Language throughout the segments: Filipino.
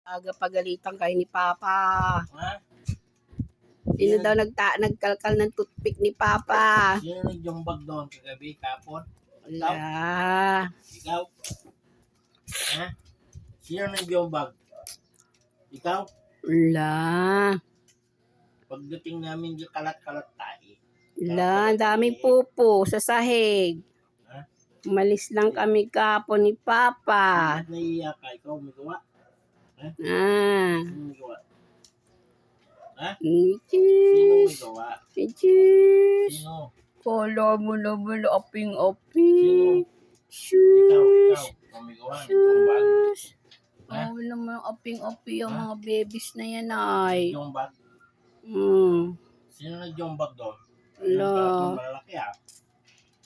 Aga pagalitan kayo ni Papa. Ha? Sino daw nagkalkal ng toothpick ni Papa? Sino nagjumbag doon kagabi, kapon? Wala. Ikaw? Ha? Sino nagjumbag? Ikaw? Wala. Pagdating namin, kalat-kalat tayo. Wala. Daming pupo sa sahig. Ha? Umalis lang kami kapon ni Papa. Bakit naiiyak ka? Ikaw may gawa? Ha? Sino may gawa? Ha? Sino may gawa? Sino? Kala mo naman Sino? aping-aping. Ikaw Shush. may gawa? Nagjumbag? Ha? Oh, naman aping-aping ang mga babies na yan ay. Nagjumbag? Sino nagjumbag doon? Wala. Yung malalaki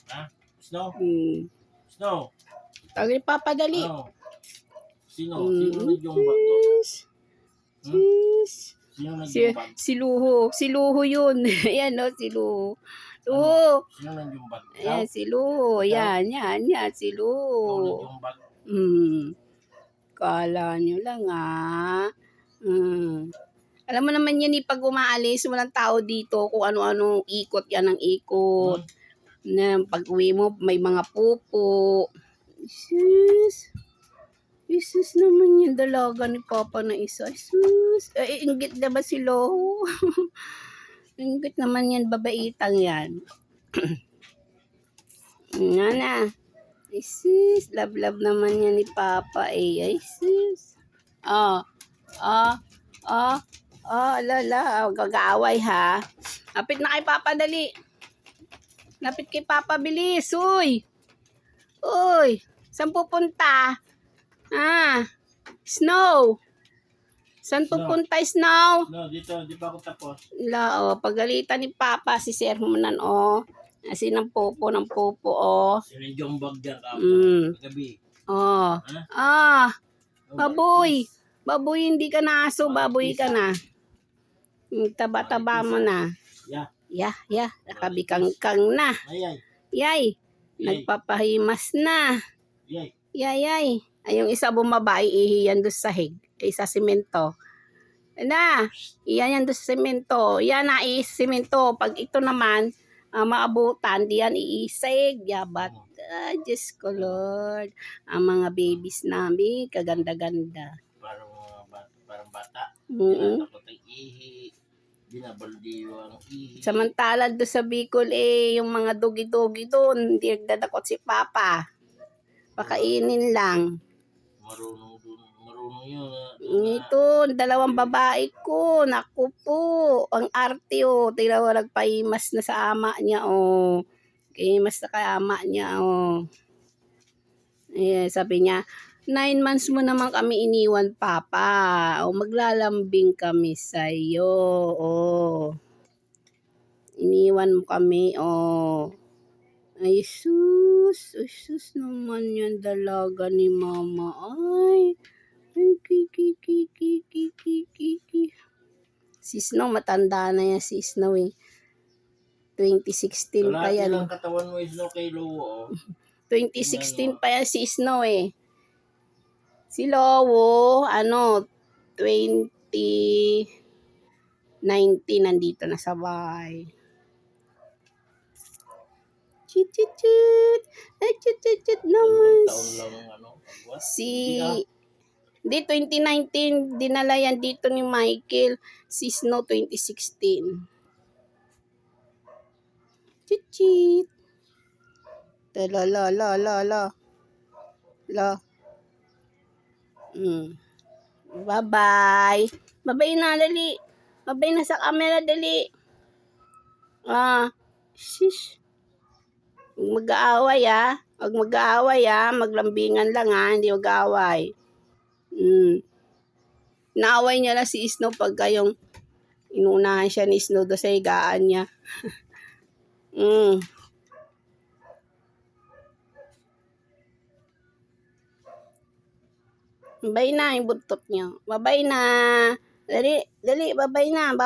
Ha? Snow? Snow? Tagay Papa dali. Ano? Sino nagjumbag doon? Sino nagjumbag? Si Luho yun. Ayan o, si Luho. Luho. Sino nagjumbag? Ayan, si Luho. Yan, si Ikaw Luho. nagjumbag? Kala nyo lang Alam mo naman yan pag umaalis, walang tao dito, kung ano-ano ikot yan ang ikot. Na pag uwi mo, may mga pupo. Isus naman yung dalaga ni Papa na isa. Isus. Inggit na ba si Loho? Inggit naman yan, babaitang yan. Nga na. Isus. Love naman yan ni Papa eh. Isus. Alala. Gag-aaway ha. Lapit na kay Papa, dali. Lapit kay Papa, bilis. Uy. Saan pupunta? Snow. Saan pupunta, Snow? No, dito, di pa ako tapos. Pagalitan ni Papa, si Sir Humanan, Asin ng popo, Sino yung jumbag dyan, kagabi? Baboy. Baboy, hindi ka na aso. Baboy ka na. Taba-taba mo na. Yeah. Nakabikangkang na. Yay. Nagpapahimas na. Yay. Ay, yung isa bumaba, ihiyan doon sa hig. Sa simento. Iyan yan doon sa simento. Yan na, simento. Pag ito naman, maabutan, diyan iisig. Yabat. Diyos ko, Lord. Ang mga babies namin, kaganda-ganda. Parang bata. Takot ang ihi. Binabaldiwa ang ihi. Samantala doon sa Bicol, yung mga dogi-dogi doon, hindi nagdadakot si Papa. Pakainin lang. Marunong yun. Ito, 2 babae ko. Naku po. Ang arte Tingnan mo, nagpahimas na sa ama niya Pahimas na kay ama niya sabi niya, 9 months mo naman kami iniwan, Papa. Maglalambing kami sa'yo. Iniwan mo kami, Ay, sus naman yan dalaga ni Mama. Ay, Si Snow, matanda na yan si Snow 2016 pa yan. Kalahati lang katawan mo, Snow, kay Lowo 2016 pa yan si Snow Si Lowo, 2019 nandito na sa bahay. Chit naman. Hindi, 2019, dinala yan dito ni Michael. Si Snow, 2016. Chit. La. Bye-bye. Bye-bye na, dali. Bye-bye na sa camera, dali. Shish. Huwag mag-aaway maglambingan lang hindi mag-aaway. Naaway niya lang si Snow pag kayong inunahan siya ni Snow do sa higaan niya. Babay na yung buntot niya. Babay na. Dali, babay na.